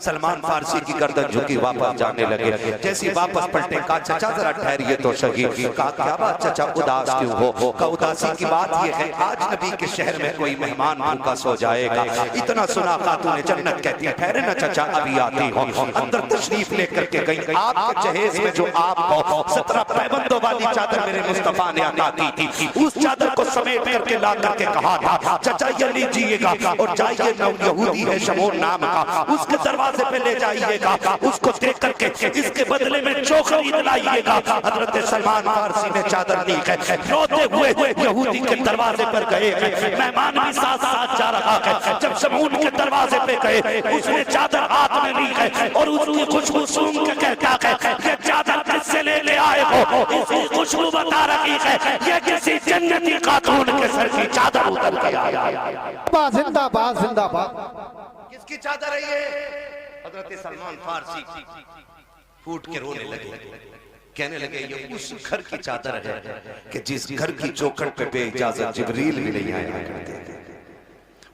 सलमान फारसी की गर्दन झुकी वापस जाने लगे। जैसी वापस पलटे कहा चचा जरा ठहरिए तो सही। कहा क्या बात चचा उदास क्यों हो? का उदासी की बात यह है आज नबी के शहर में कोई मेहमान भूखा सो जाएगा। इतना सुना खातून जन्नत कहती है ठहरे ना चचा अभी आती हो। अंदर तशरीफ लेकर के गई। आपके जहेज में जो आपको 17 पैबंदों वाली चादर मेरे मुस्तफा ने अता की थी, उस चादर को समेट करके ला करके कहा था चचा ये लीजिएगा और जाइए यहूदी है शमून नाम का, उसके दरवाजे पे ले जाइएगा, उसको देख करके इसके बदले में चोखरी दिलाइएगा। हजरत सलमान फारसी ने चादर ली है, रोते हुए यहूदी के दरवाजे पर गए। मेहमान भी साथ साथ जा रहा है। जब शमून के दरवाजे पे गए उसने चादर हाथ में ली है और उसकी खुशबू सूंघ के कहता है ये चादर किससे ले आए हो? इसकी खुशबू बता रही है ये किसी जन्नती खातून के सर की चादर उतर के आया। जिंदाबाद जिंदाबाद। किसकी चादर है ये? हजरत सलमान फारसी फूट के रोने लगे, कहने लगे ये उस घर की चादर है कि जिस घर की चौखट पे बेइजाजत जिब्रील भी नहीं आया करते थे।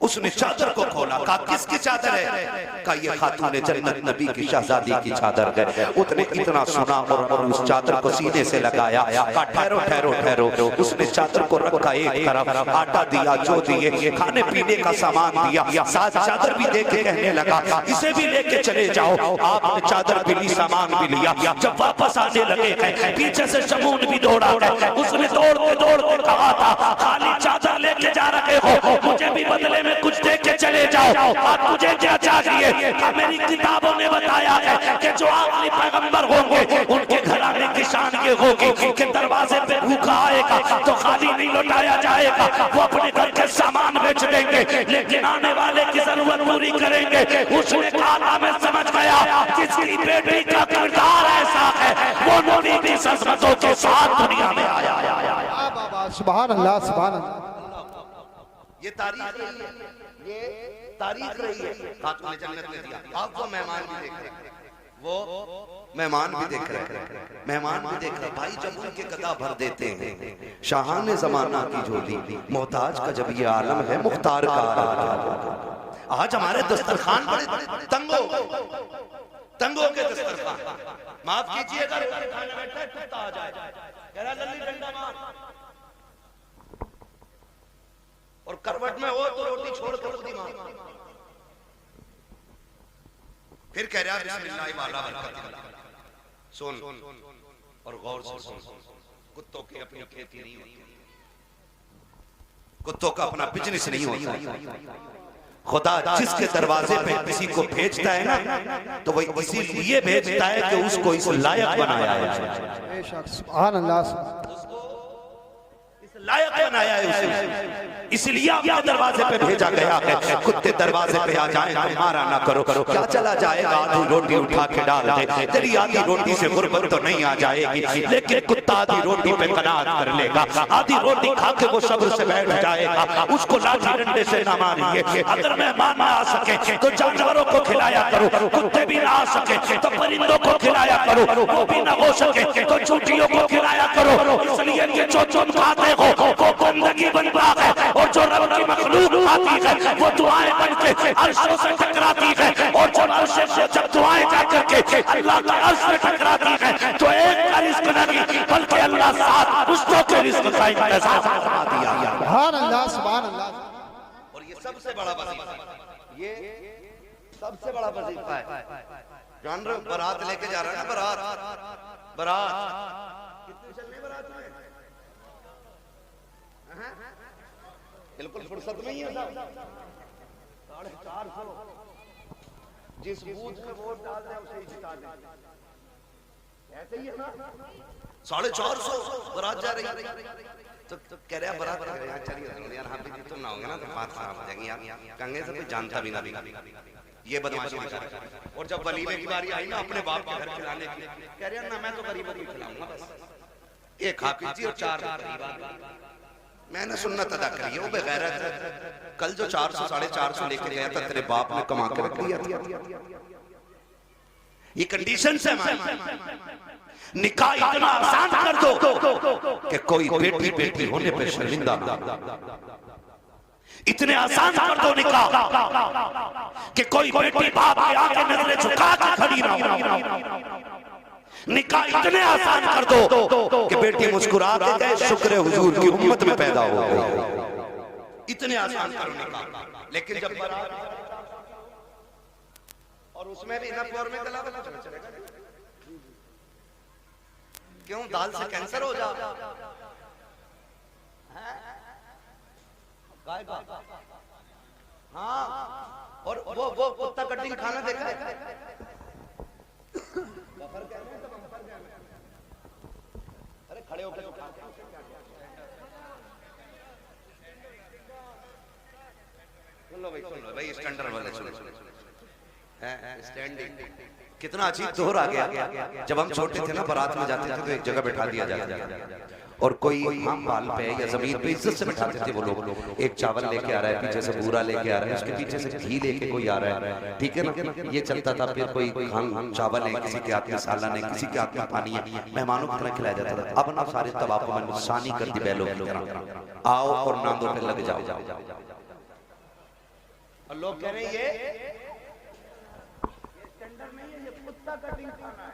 उसने चादर को खोला, कहा किसकी चादर है? कहा ये खातून जन्नत नबी की शहजादी की चादर है। उसने इतना सुना और उस चादर को सीने से लगाया। कहा ठहरो ठहरो ठहरो। उसने चादर को रखा एक तरफ, आटा दिया, जो दिए, खाने पीने का सामान दिया, साथ चादर भी दे के कहने लगा इसे भी लेके चले जाओ। आपने चादर भी ली, सामान भी लिया। जब वापस आने लगे पीछे से शमून भी दौड़ा। उसने दौड़ते दौड़ते कहा था खाली चादर लेके जा रहे हो, मुझे भी बदले कुछ देख के चले जाओ। आप मुझे क्या चाहिए? मेरी किताबों ने बताया है कि जो आखिरी पैगंबर होंगे उनके घराने की शान ये होगी कि दरवाजे पे भूखा आएगा तो खाली नहीं लौटाया जाएगा, वो अपने घर के सामान बेच देंगे लेकिन आने वाले की जरूरत पूरी करेंगे। उसने कहा मैं समझ गया जिसकी बेटी का किरदार ऐसा है वो नबी की सल्तनतों के साथ दुनिया में आया। सुभान अल्लाह सुभान अल्लाह। ये तारीख रही है, ये तारीख रही है। खातून जन्नत ने दिया। आप वो मेहमान भी देख रहे हैं, वो मेहमान भी देख रहे हैं, मेहमान भी देख रहे भाई। जब उनके गदा भर देते हैं शाहान जमाना की झोली, मोहताज का जब ये आलम है मुख्तार का। आज हमारे दस्तरखान बड़े तंगों के दस्तरखान, माफ कीजिएगा खाने बैठा कुत्ता आ जाए कह रहा लल्ली डंडा मार, और करवट में हो तो रोटी छोड़ कर खुद ही मार। फिर कह रहा बिस्मिल्लाह वाला बरकत। सुन और गौर से सुन, कुत्तों की अपनी खेती नहीं होती, कुत्तों का अपना बिजनेस नहीं होता। खुदा जिसके दरवाजे पे किसी को भेजता है ना तो वही इसीलिए भेजता है कि उसको इस लायक बनाया है। सुभान अल्लाह, लायक बनाया है उसे, इसलिए आपके दरवाजे पे भेजा गया है। कुत्ते दरवाजे पे आ जाएं तो मारा ना करो। क्या चला जाएगा? आधी रोटी उठा के डाल दे, तेरी आधी रोटी से गुर्बत तो नहीं आ जाएगी, लेकिन कुत्ता आधी रोटी पे कनात कर लेगा। आधी रोटी खा के वो सब्र से बैठ जाएगा, उसको लाठी डंडे से ना मारिए। अगर मेहमान ना आ सके तो जानवरों को खिलाया करो, कुत्ते भी ना आ सके तो परिंदों को खिलाया करो, वो भी ना हो सके तो चूटियों को खिलाया करो। इसलिए कि जो तुम खाते हो वो गंदगी बनता है और जो रब की मखलूक आती है वो दुआएं बन के अर्शों से टकराती है, और जो अर्श से जब दुआएं जाकर के अल्लाह के अर्श से टकराती है तो एक का रिस्क नहीं बल्कि अल्लाह साथ उसको के रिस्क का इंतजाम फरमा दिया। सुभान अल्लाह सुभान अल्लाह। और ये सबसे बड़ा वजीफा है, ये सबसे बड़ा वजीफा है। जान रहे हो बारात लेके जा रहा है ना, बारात कितने चलने बारात में बिल्कुल फुर्सत नहीं है साहब। 450 जिस बूथ में वोट डाल रहे हैं उसे ही जिता दें, ऐसे ही है ना। 450 बारात जा रही तो कह रहे हैं बारात यार चलिए यार, हाँ भी तुम ना होंगे ना तो बात खराब हो जाएगी यार, कंगे से कोई जानता भी ना ये बदमाशी कर रहा है। और जब वलीमे की बारी आई ना अपने बाप के घर खिलाने की, कह रहे हैं ना मैं तो गरीबों को खिलाऊंगा बस, एक खा पीजिए और 4 मैंने सुन्नत अदा करी है। वो बेगैरत कल जो 400 450 लेके गया था तेरे बाप ने कमा के रख लिया था। ये कंडीशन से निकाह इतना आसान कर दो कि कोई बेटी होने पे शर्मिंदा ना। इतने आसान कर दो निकाह कि कोई बेटी बाप के आगे नजरें झुका के खड़ी ना हो। निकाह इतने आसान कर दो कि बेटी मुस्कुरा के कहे शुक्र है हुजूर की उम्मत में पैदा हो गई। इतने आसान करो निकाह। लेकिन जब और उसमें भी ना फ्लोर में गला वाला चलेगा, क्यों? दाल से कैंसर हो जा। हाँ, और वो कुत्ता कटिंग खाना देखा है? अरे खड़े होकर सुन लो भाई स्टैंडर्ड वाले सुनो। स्टैंडिंग कितना अजीब दोहर आ गया। जब हम छोटे थे ना, बारात में जाते थे तो एक जगह बैठा दिया जाता और कोई हम बाल पे या जमीन पे इज्जत से बैठाते थे वो लोग। एक चावल लेके आ रहा है, पीछे से बूरा लेके आ रहा है, उसके पीछे से घी लेके कोई आ रहा है, ठीक है ना? ये चलता था। फिर कोई चावल है, किसी के हाथ में सालन है, किसी के हाथ में पानी है, मेहमानों की तरह खिलाया जाता था। अब ना सारे तबाकों में नुकसानी कर दी बैलों की तरह। आओ और नांदों पे लग जाओ। और लोग कह रहे हैं ये स्टैंडर्ड नहीं है, ये कुत्ता कटिंग खाना है।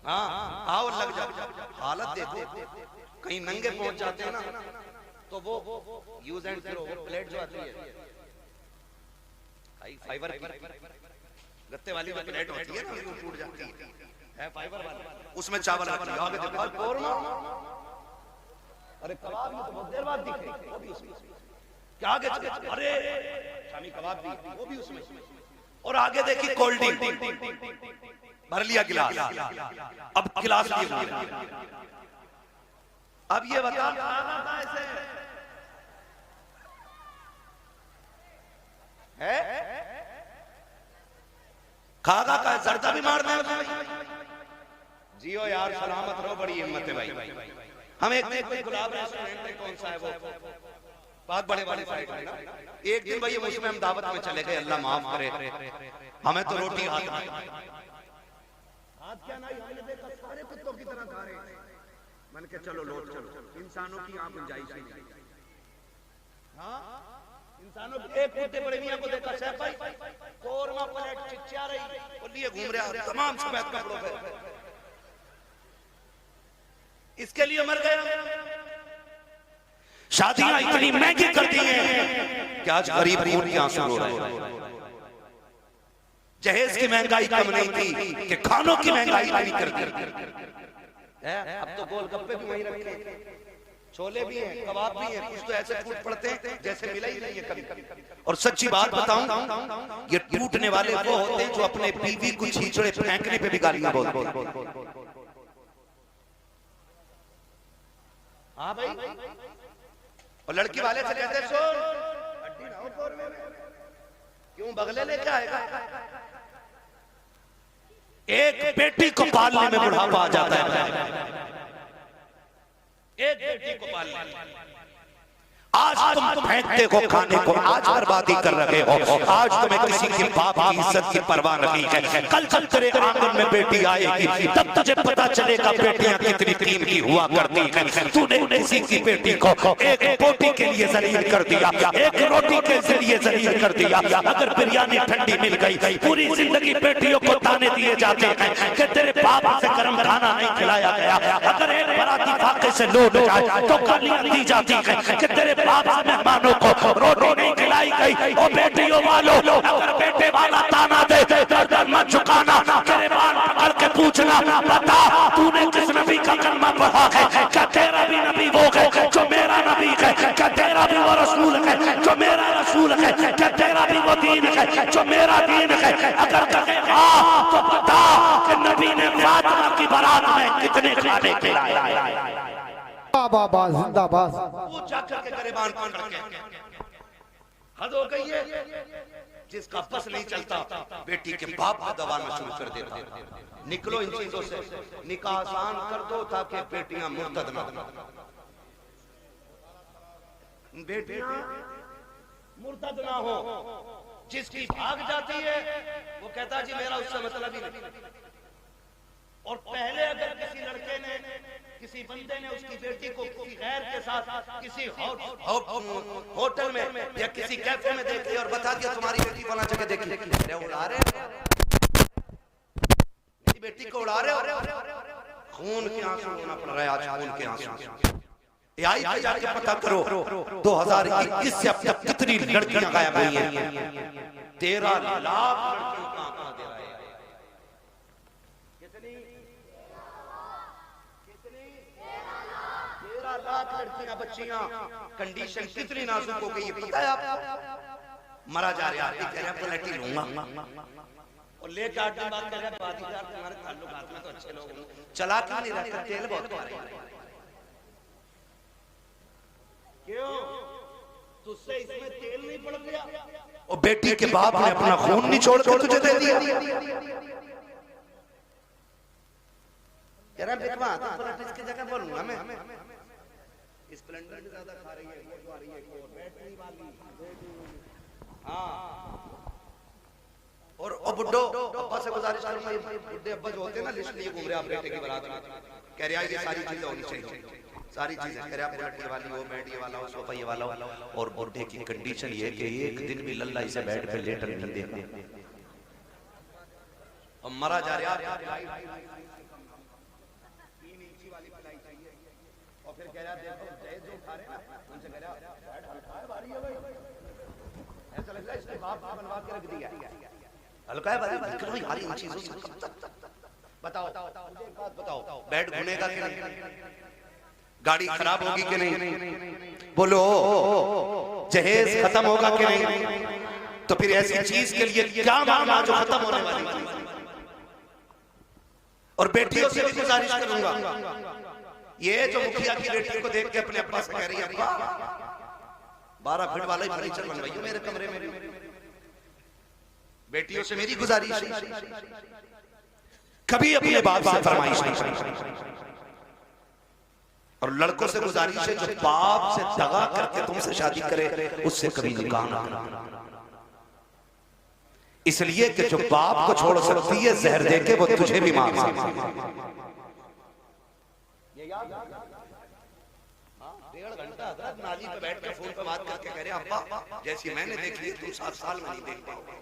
हाँ, आओ लग जाओ। हालत देखो, कहीं नंगे पहुंच जाते हैं ना तो वो यूज एंड थ्रो प्लेट जो आती है फाइबर की, गत्ते वाली जो प्लेट होती है ना, वो टूट जाती है फाइबर वाली, उसमें चावल रखती है। आगे देखो कोरमा, अरे कबाब में तो बहुत देर बाद दिखे, वो भी उसमें। क्या आगे? अरे शामी कबाब भी, वो भी उसमें। और आगे देखिए कोल्ड ड्रिंक भर लिया गिलास, अब गिलास लिए। अब ये बता ऐसे है? खागा का जर्दा भी मार दे। जियो यार, सलामत रहो, बड़ी हिम्मत है भाई। हम एक गुलाब रेस्टोरेंट है, कौन सा है वो, बहुत बड़े वाले साइड है ना। एक दिन भाई उसमें हम दावत में चले गए, अल्लाह माफ करे, हमें तो रोटी हाथ क्या नहीं, हमने देखा सारे कुत्तों की तरह खा रहे हैं। मन के चलो लौट चलो, इंसानों की आप गुंजाइश नहीं। हाँ, इंसानों की एक कुत्ते बड़े मियां को देखा सैफ भाई कोरमा प्लेट चिचिया रही और लिए घूम रहा तमाम सफेद कपड़ों पे, इसके लिए मर गया। शादियां इतनी महंगी कर दी हैं कि आज गरीब खून के आंसू रो रहे हैं। जहेज की महंगाई कम नहीं थी कि खानों की महंगाई इतनी कर दी। अब तो गोलगप्पे भी वहीं रखे, छोले भी हैं, कबाब भी हैं, कुछ तो ऐसे टूट पड़ते हैं जैसे मिला ही नहीं है कभी। और सच्ची बात बताऊं, ये टूटने वाले वो होते हैं जो अपने बीवी को छींचड़े फेंकने पे भी गालियां बोलते हैं। हाँ भाई, और लड़की वाले से कहते हैं सुन हड्डी ना हो कोरमे में, क्यों बगले लेके आएगा? एक बेटी को पालने में बुढ़ापा आ जाता है। एक बेटी को पालने में आज तुम फेंकते हो खाने को, आज बर्बादी कर रहे हो। आज तुम्हें किसी के बाप की इज्जत की परवाह नहीं है। कल कल तेरे आंगन में बेटी आएगी, तब तुझे पता चलेगा बेटियां कितनी कीमती हुआ करती हैं। तूने किसी की बेटी को एक रोटी के लिए जलील कर दिया, एक रोटी के जरिए जलील कर दिया। अगर बिरयानी ठंडी मिल गई, पूरी जिंदगी बेटियों को ताने दिए जाते हैं कि तेरे बाप से गर्म खाना नहीं खिलाया गया। अगर एक बराती फाके से लौट जाए तो गालियां दी जाती हैं कि तेरे बाप से मेहमानों को रोटी नहीं खिलाई गई। और बेटियों वालों, अगर बेटे वाला ताना दे गर्दन मत झुकाना, गिरबान पकड़ के पूछना, बता तूने किस नबी का कलमा पढ़ा है? क्या तेरा भी नबी वो है जो मेरा नबी है? क्या तेरा भी वो रसूल है जो मेरा रसूल है? क्या तेरा भी वो दीन है जो मेरा दीन है? अगर कहे हाँ तो बता कि नबी ने फातिमा की बारात में कितने खाने खिलाए। बाबा जिंदाबाद। वो जाकर के गिरबान पकड़ के हद हो गई है। जिसका बस नहीं चलता बेटी के बाप को दबाना शुरू कर देता। निकलो इन चीजों से, निकाह आसान कर दो ताकि बेटियां मुर्तद न हो। बेटियां मुर्तद ना हो। जिसकी भाग जाती है वो कहता जी मेरा उससे मतलब ही नहीं। और पहले अगर किसी लड़के ने किसी बंदे ने उसकी बेटी को किसी गैर के साथ किसी होटल में या किसी कैफे में देख लिया और बता दिया तुम्हारी बेटी फला जगह देखी, अरे उड़ा रहे मेरी बेटी को उड़ा रहे हो, खून के आंसू होना पड़ रहा है आज, खून के आंसू। आई पे जाके पता करो 2021 से अब तक कितनी लड़कियां गायब हुई हैं। 13 लाख लड़कियों का आंकड़ा दे रहा है। कितनी 13 लाख लड़कियां बच्चियां, कंडीशन कितनी नाजुक हो गई पता है आपको? मरा जा रहा है, कह रहा है पलटी लूंगा और लेके 8 दिन बाद कह रहा है बादीदार तुम्हारे ताल्लुकात में तो अच्छे लोग हैं, चला क्यों नहीं रहता, तेल बहुत खा रहे हैं। क्यों? तुझसे इसमें तेल नहीं पड़ गया? और बेटी के बाप ने अपना खून नहीं छोड़ कर तुझे दे दिया। कह रहा बिकवा तो पलट इसकी जगह बोलूंगा मैं। स्प्लेंडर भी ज्यादा खा रही है, बैटरी वाली। हाँ, और बुड्ढो अब्बा से गुजारिश करूंगा, ये बुड्ढे अब्बा जो होते हैं ना लिस्ट लिए घूम रहे आप बेटे की बारात में, कह रहे ये सारी चीजें होनी चाहिए, सारी चीजें कह रहे बुलेट ये वाली हो, बेड ये वाला हो, सोफा ये वाला हो। और बुड्ढे की कंडीशन ये कि एक दिन भी लल्ला इसे बेड पे लेटर नहीं देगा और मरा जा रहा है। 3 इंची वाली प्लाई चाहिए और फिर कह रहा देखो दहेज जो खा रहे ना उनसे कह रहा बेड हल्का है भारी है भाई, ऐसा लगता है इसके बाप बनवा के रख दिया हल्का है भाई, करो यार इन चीजों से बताओ, मुझे एक बात बताओ, बेड घुनेगा कि नहीं, गाड़ी खराब होगी कि नहीं, बोलो जहेज खत्म होगा कि नहीं, तो फिर ऐसी चीज के लिए क्या मांगना जो खत्म होने वाली चीज। और बेटियों से भी गुजारिश करूंगा, ये जो मुखिया की बेटी को देख के अपने अब्बा से कह रही है अब्बा 12 फीट वाला ही फर्नीचर बनवाइए मेरे कमरे में, बेटियों से मेरी गुजारिश कभी अपने बाप से फरमाइश नहीं। और लड़कों से गुजारिश है जो बाप से दगा करके तुमसे शादी करे उससे कभी निकाह ना करना, इसलिए कि जो बाप को छोड़ सकती है जहर देके वो तुझे भी मार सकती है। ये याद 1.5 घंटा हजरत नाली पे बैठ के फोन पे बात करके कह रहे अब्बा जैसी मैंने देखी तुम 7 साल में नहीं देख पाओगे।